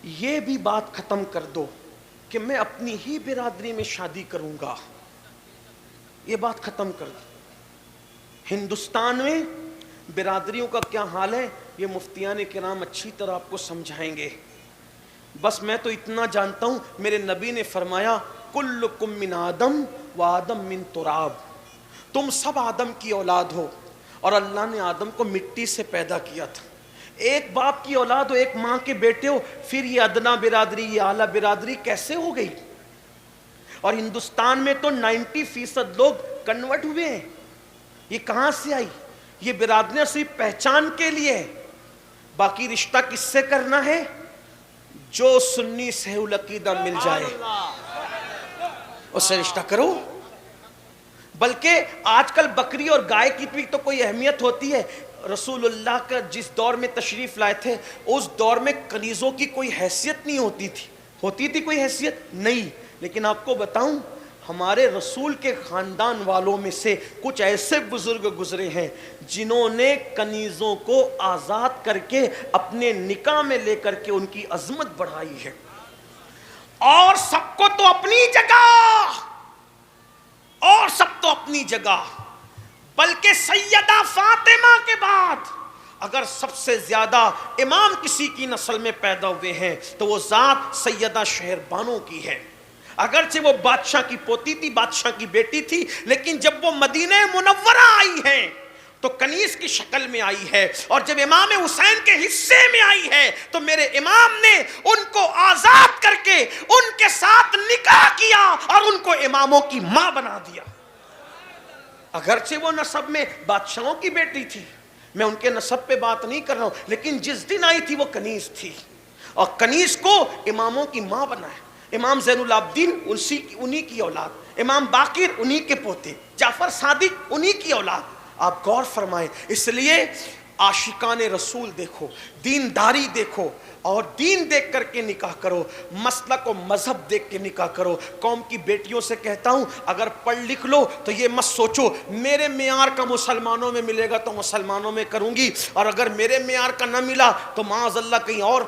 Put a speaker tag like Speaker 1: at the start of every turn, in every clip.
Speaker 1: یہ بھی بات ختم کر دو کہ میں اپنی ہی برادری میں شادی کروں گا، یہ بات ختم کر دو۔ ہندوستان میں برادریوں کا کیا حال ہے یہ مفتیان کرام اچھی طرح آپ کو سمجھائیں گے۔ بس میں تو اتنا جانتا ہوں، میرے نبی نے فرمایا کلکم من آدم و آدم من تراب، تم سب آدم کی اولاد ہو اور اللہ نے آدم کو مٹی سے پیدا کیا تھا۔ ایک باپ کی اولاد ہو، ایک ماں کے بیٹے ہو، پھر یہ ادنا برادری، یہ اعلیٰ برادری کیسے ہو گئی؟ اور ہندوستان میں تو 90% لوگ کنورٹ ہوئے ہیں۔ یہ کہاں سے آئی؟ یہ برادریاں صرف پہچان کے لیے ہے، باقی رشتہ کس سے کرنا ہے؟ جو سنی صحیح العقیدہ مل جائے اس سے رشتہ کرو۔ بلکہ آج کل بکری اور گائے کی بھی تو کوئی اہمیت ہوتی ہے؟ رسول اللہ کا جس دور میں تشریف لائے تھے اس دور میں کنیزوں کی کوئی حیثیت نہیں ہوتی تھی۔ ہوتی تھی کوئی حیثیت؟ نہیں۔ لیکن آپ کو بتاؤں، ہمارے رسول کے خاندان والوں میں سے کچھ ایسے بزرگ گزرے ہیں جنہوں نے کنیزوں کو آزاد کر کے اپنے نکاح میں لے کر کے ان کی عظمت بڑھائی ہے۔ اور سب کو تو اپنی جگہ، اور سب تو اپنی جگہ، بلکہ سیدہ فاطمہ کے بعد اگر سب سے زیادہ امام کسی کی نسل میں پیدا ہوئے ہیں تو وہ ذات سیدہ شہربانوں کی ہے۔ اگرچہ وہ بادشاہ کی پوتی تھی، بادشاہ کی بیٹی تھی، لیکن جب وہ مدینہ منورہ آئی ہیں تو کنیز کی شکل میں آئی ہے، اور جب امام حسین کے حصے میں آئی ہے تو میرے امام نے ان کو آزاد کر کے ان کے ساتھ نکاح کیا اور ان کو اماموں کی ماں بنا دیا۔ اگرچہ وہ نسب میں بادشاہوں کی بیٹی تھی، میں ان کے نسب پہ بات نہیں کر رہا ہوں، لیکن جس دن آئی تھی وہ کنیز تھی، اور کنیز کو اماموں کی ماں بنایا۔ امام زین العابدین انہی کی اولاد، امام باقر انہی کے پوتے، جعفر صادق انہی کی اولاد۔ آپ غور فرمائیں، اس لیے عاشقان رسول دیکھو، دینداری دیکھو، اور دین دیکھ کر کے نکاح کرو، مسلک و مذہب دیکھ کے نکاح کرو۔ قوم کی بیٹیوں سے کہتا ہوں اگر پڑھ لکھ لو تو یہ مت سوچو میرے معیار کا مسلمانوں میں ملے گا تو مسلمانوں میں کروں گی، اور اگر میرے معیار کا نہ ملا تو معاذ اللہ کہیں اور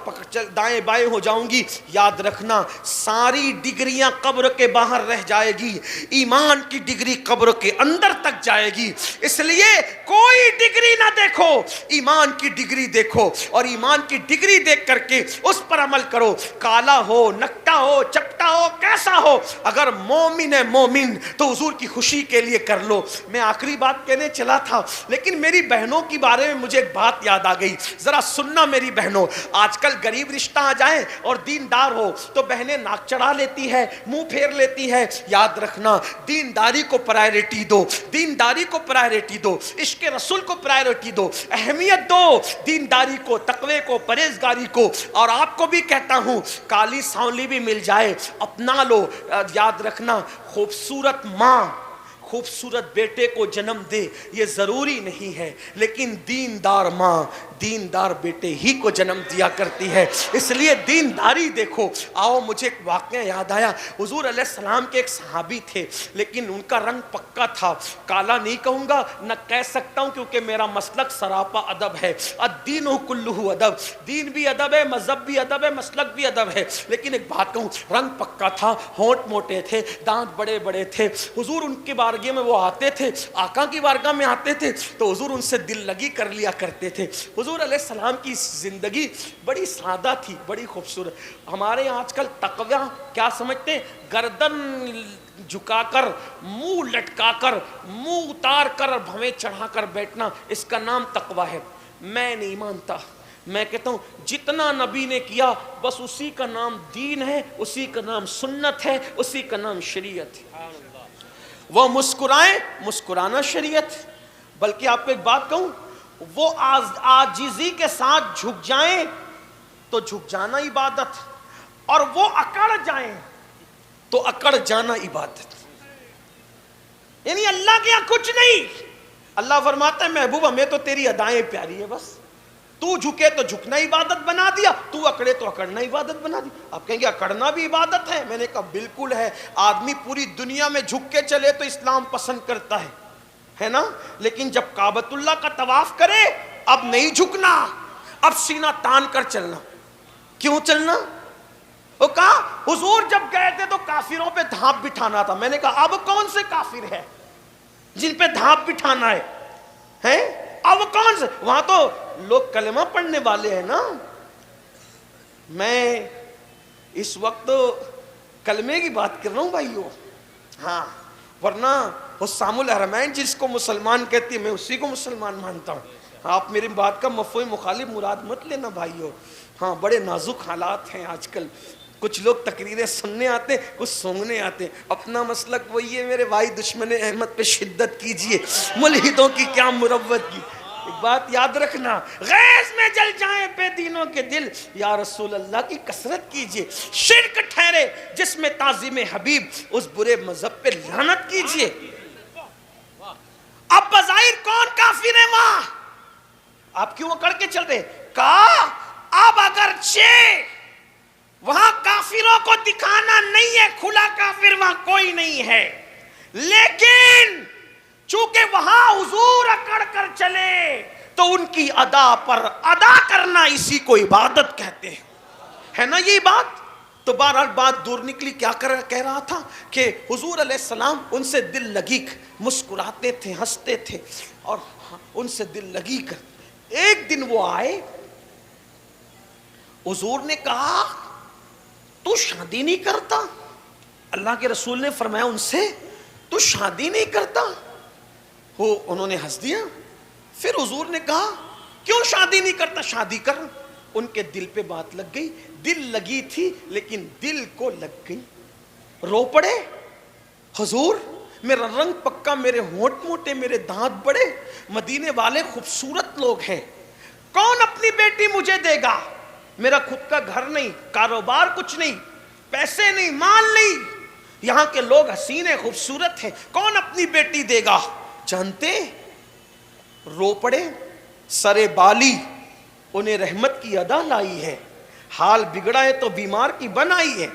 Speaker 1: دائیں بائیں ہو جاؤں گی۔ یاد رکھنا ساری ڈگریاں قبر کے باہر رہ جائے گی، ایمان کی ڈگری قبر کے اندر تک جائے گی۔ اس لیے کوئی ڈگری نہ دیکھو، ایمان کی ڈگری دیکھو، اور ایمان کی ڈگری دیکھ کر کہ اس پر عمل کرو۔ کالا ہو، نکٹا ہو، چپٹا ہو، کیسا ہو، اگر مومن ہے مومن تو حضور کی خوشی کے لیے کر لو۔ میں آخری بات کہنے چلا تھا، لیکن میری بہنوں کی بارے میں مجھے ایک بات یاد آ گئی، ذرا سننا میری بہنوں۔ آج کل غریب رشتہ آ جائیں اور دیندار ہو تو بہنیں ناک چڑھا لیتی ہے، منہ پھیر لیتی ہے۔ یاد رکھنا دینداری کو پرائرٹی دو، دینداری کو پرائرٹی دو، عشق رسول کو پرائرٹی دو، اہمیت دو دینداری کو، تقوی کو، پرہیزگاری کو۔ اور آپ کو بھی کہتا ہوں کالی سانولی بھی مل جائے اپنا لو۔ یاد رکھنا خوبصورت ماں خوبصورت بیٹے کو جنم دے یہ ضروری نہیں ہے، لیکن دیندار ماں دیندار بیٹے ہی کو جنم دیا کرتی ہے۔ اس لیے دینداری دیکھو۔ آؤ مجھے ایک واقعہ یاد آیا، حضور علیہ السلام کے ایک صحابی تھے، لیکن ان کا رنگ پکا تھا، کالا نہیں کہوں گا، نہ کہہ سکتا ہوں کیونکہ میرا مسلک سراپا ادب ہے۔ الدین کلہ ادب، دین بھی ادب ہے، مذہب بھی ادب ہے، مسلک بھی ادب ہے، لیکن ایک بات کہوں، رنگ پکا تھا، ہونٹ موٹے تھے، دانت بڑے بڑے تھے۔ حضور ان کے بارگاہ میں وہ آتے تھے، آقا کی بارگاہ میں آتے تھے تو حضور ان سے دل لگی کر لیا کرتے تھے۔ حضور علیہ السلام کی زندگی بڑی سادہ تھی، بڑی خوبصورت۔ ہمارے یہاں آج کل تقوی کیا سمجھتے ہیں؟ گردن جھکا کر، منہ لٹکا کر، منہ اتار کر اور بھویں چڑھا کر بیٹھنا، اس کا نام تقوی ہے۔ میں نہیں مانتا، میں کہتا ہوں جتنا نبی نے کیا بس اسی کا نام دین ہے، اسی کا نام سنت ہے، اسی کا نام شریعت ہے۔ وہ مسکرائیں، مسکرانا شریعت۔ بلکہ آپ کو ایک بات کہوں، وہ عاجزی کے ساتھ جھک جائیں تو جھک جانا عبادت، اور وہ اکڑ جائیں تو اکڑ جانا عبادت۔ یعنی اللہ کے یہاں کچھ نہیں۔ اللہ فرماتا ہے محبوب ہمیں تو تیری ادائیں پیاری ہے، بس تو جھکے تو جھکنا عبادت بنا دیا، تو اکڑے تو اکڑنا عبادت بنا دی۔ آپ کہیں گے اکڑنا بھی عبادت ہے؟ میں نے کہا بالکل ہے۔ آدمی پوری دنیا میں جھک کے چلے تو اسلام پسند کرتا ہے نا، لیکن جب کعبۃ اللہ کا طواف کرے اب نہیں جھکنا، اب سینہ تان کر چلنا۔ کیوں چلنا؟ وہ کہا حضور جب گئے تھے تو کافروں پہ دھاپ بٹھانا تھا. میں نے کہا اب کون سے کافر ہے جن پہ دھاپ بٹھانا ہے؟ اب کون سے؟ وہاں تو لوگ کلمہ پڑھنے والے ہیں نا. میں اس وقت کلمے کی بات کر رہا ہوں بھائیو. ہاں ورنہ حسام الحرمین جس کو مسلمان کہتی ہے میں اسی کو مسلمان مانتا ہوں. آپ میری بات کا مفہوم مخالف مراد مت لینا بھائیو. ہاں بڑے نازک حالات ہیں آج کل. کچھ لوگ تقریریں سننے آتے ہیں, کچھ سونگنے آتے ہیں. اپنا مسلک وہی ہے میرے بھائی. دشمن احمد پہ شدت کیجئے, ملحدوں کی کیا مروت کی. ایک بات یاد رکھنا, غیظ میں جل جائیں بے دینوں کے دل, یا رسول اللہ کی کثرت کیجئے. شرک ٹھہرے جس میں تعظیم حبیب, اس برے مذہب پہ لعنت کیجئے. اب بظاہر کون کافر ہے وہاں؟ آپ کیوں اکڑ کے چل رہے؟ کہا اب اگرچہ وہاں کافروں کو دکھانا نہیں ہے, کھلا کافر وہاں کوئی نہیں ہے, لیکن چونکہ وہاں حضور اکڑ کر چلے تو ان کی ادا پر ادا کرنا اسی کو عبادت کہتے ہیں. ہے نا یہ بات؟ تو بہرحال بات دور نکلی. کیا کہہ رہا تھا کہ حضور علیہ السلام ان سے دل لگی مسکراتے تھے, ہنستے تھے, اور ان سے دل لگی کر ایک دن وہ آئے. حضور نے کہا تو شادی نہیں کرتا؟ اللہ کے رسول نے فرمایا ان سے تو شادی نہیں کرتا؟ انہوں نے ہنس دیا. پھر حضور نے کہا کیوں شادی نہیں کرتا؟ شادی کر. ان کے دل پہ بات لگ گئی. دل لگی تھی لیکن دل کو لگ گئی. رو پڑے. حضور میرا رنگ پکا, میرے ہونٹ موٹے, میرے دانت بڑے, مدینے والے خوبصورت لوگ ہیں, کون اپنی بیٹی مجھے دے گا؟ میرا خود کا گھر نہیں, کاروبار کچھ نہیں, پیسے نہیں, مال نہیں, یہاں کے لوگ حسین ہیں, خوبصورت ہیں, کون اپنی بیٹی دے گا؟ جانتے رو پڑے. سرے بالی انہیں رحمت کی ادا لائی ہے, حال بگڑا ہے تو بیمار کی بن آئی ہے.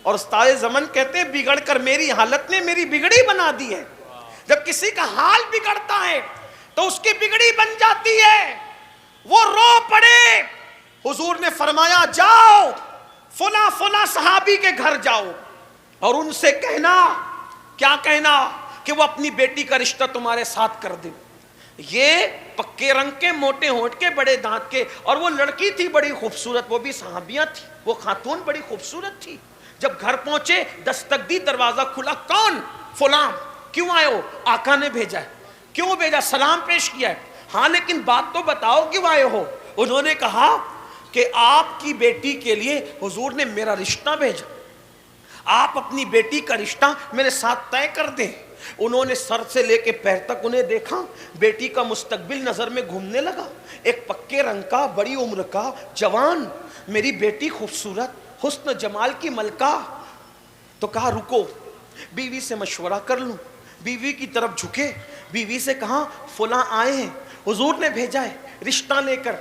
Speaker 1: اور استاد زمن کہتے ہیں بگڑ کر میری حالت نے میری بگڑی بنا دی ہے. جب کسی کا حال بگڑتا ہے تو اس کی بگڑی بن جاتی ہے. وہ رو پڑے. حضور نے فرمایا جاؤ فلاں فلاں صحابی کے گھر جاؤ اور ان سے کہنا, کیا کہنا؟ کہ وہ اپنی بیٹی کا رشتہ تمہارے ساتھ کر دے. یہ پکے رنگ کے, موٹے ہونٹ کے, بڑے دانت کے, اور وہ لڑکی تھی بڑی خوبصورت, وہ بھی صحابیہ تھی, وہ خاتون بڑی خوبصورت تھی. جب گھر پہنچے دستک دی, دروازہ کھلا, کون؟ فلاں. کیوں آئے ہو؟ آقا نے بھیجا ہے. کیوں بھیجا؟ سلام پیش کیا ہے. ہاں لیکن بات تو بتاؤ کیوں آئے ہو؟ انہوں نے کہا کہ آپ کی بیٹی کے لیے حضور نے میرا رشتہ بھیجا, آپ اپنی بیٹی کا رشتہ میرے ساتھ طے کر دیں. انہوں نے سر سے لے کے پیر تک انہیں دیکھا, بیٹی کا مستقبل نظر میں گھومنے لگا. ایک پکے رنگ کا, بڑی عمر کا جوان, میری بیٹی خوبصورت, حسن جمال کی ملکہ. تو کہا رکو بیوی سے مشورہ کر لوں. بیوی کی طرف جھکے, بیوی سے کہا فلاں آئے ہیں, حضور نے بھیجا ہے رشتہ لے کر,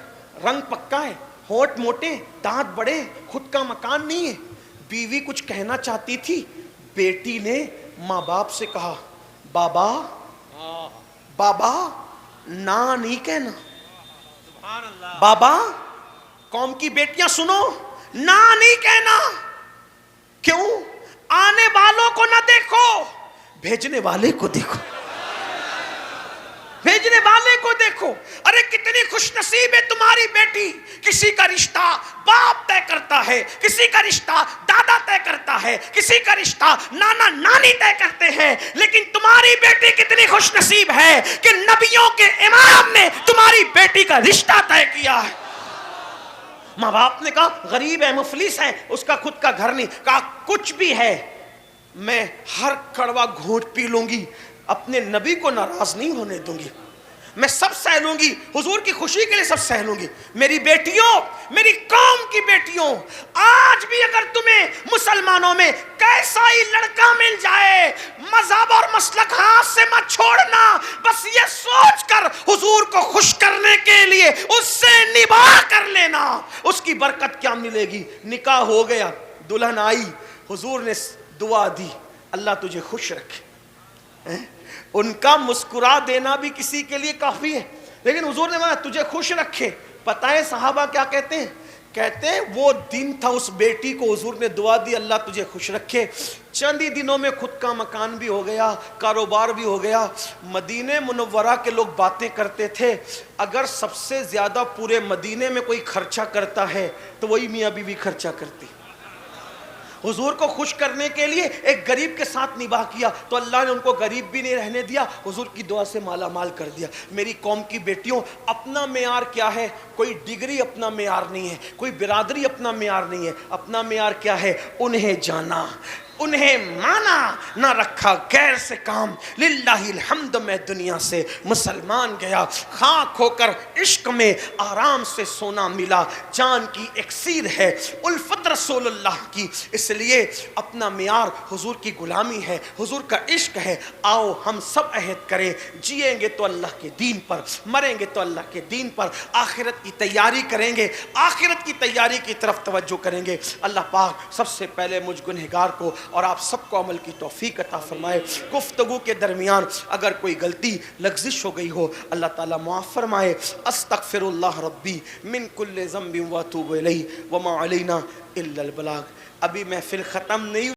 Speaker 1: رنگ پکا ہے, ہونٹ موٹے, دانت بڑے, خود کا مکان نہیں ہے. بیوی کچھ کہنا چاہتی تھی, بیٹی نے ماں باپ سے کہا بابا بابا نا نہیں کہنا. بابا, قوم کی بیٹیاں سنو, نا نہیں کہنا. کیوں؟ آنے والوں کو نہ دیکھو, بھیجنے والے کو دیکھو, بھیجنے والے کو دیکھو. ارے کتنی خوش نصیب ہے تمہاری بیٹی. کسی کا رشتہ باپ طے کرتا ہے, کسی کا رشتہ دادا طے کرتا ہے, کسی کا رشتہ نانا نانی طے کرتے ہیں, لیکن تمہاری بیٹی کتنی خوش نصیب ہے کہ نبیوں کے امام نے تمہاری بیٹی کا رشتہ طے کیا ہے. ماں باپ نے کہا غریب ہے, مفلس ہے, اس کا خود کا گھر نہیں. کہا کچھ بھی ہے میں ہر کڑوا گھونٹ پی لوں گی, اپنے نبی کو ناراض نہیں ہونے دوں گی, میں سب سہ لوں گی, حضور کی خوشی کے لیے سب سہ لوں گی. میری بیٹیوں, میری قوم کی بیٹیوں, آج بھی اگر تمہیں مسلمانوں میں کیسا ہی لڑکا مل جائے, مذہب اور مسلک ہاتھ سے مت چھوڑنا. بس یہ سوچ کر حضور کو خوش کرنے کے لیے اس سے نباہ کر لینا. اس کی برکت کیا ملے گی. نکاح ہو گیا, دلہن آئی, حضور نے دعا دی اللہ تجھے خوش رکھے. ان کا مسکرا دینا بھی کسی کے لیے کافی ہے, لیکن حضور نے کہا تجھے خوش رکھے. پتہ ہے صحابہ کیا کہتے ہیں؟ کہتے ہیں وہ دن تھا، اس بیٹی کو حضور نے دعا دی اللہ تجھے خوش رکھے، چند ہی دنوں میں خود کا مکان بھی ہو گیا، کاروبار بھی ہو گیا۔ مدینہ منورہ کے لوگ باتیں کرتے تھے اگر سب سے زیادہ پورے مدینے میں کوئی خرچہ کرتا ہے تو وہی میاں بیوی خرچہ کرتی۔ حضور کو خوش کرنے کے لیے ایک غریب کے ساتھ نباہ کیا تو اللہ نے ان کو غریب بھی نہیں رہنے دیا، حضور کی دعا سے مالا مال کر دیا۔ میری قوم کی بیٹیوں، اپنا معیار کیا ہے؟ کوئی ڈگری اپنا معیار نہیں ہے، کوئی برادری اپنا معیار نہیں ہے، اپنا معیار کیا ہے؟ انہیں جانا، انہیں مانا، نہ رکھا غیر سے کام۔ للہ الحمد، میں دنیا سے مسلمان گیا، خاک ہو کر عشق میں آرام سے سونا ملا، جان کی ایکسیر ہے الفت رسول اللہ کی۔ اس لیے اپنا معیار حضور کی غلامی ہے، حضور کا عشق ہے۔ آؤ ہم سب عہد کریں، جیئیں گے تو اللہ کے دین پر، مریں گے تو اللہ کے دین پر، آخرت کی تیاری کریں گے، آخرت کی تیاری کی طرف توجہ کریں گے۔ اللہ پاک سب سے پہلے مجھ گنہگار کو اور آپ سب کو عمل کی توفیق عطا فرمائے۔ گفتگو کے درمیان اگر کوئی غلطی لغزش ہو گئی ہو اللہ تعالیٰ معاف فرمائے۔ استغفر اللہ ربی من کل ذنب واتوب الیہ وما علینا الا البلاغ۔ ابھی محفل ختم نہیں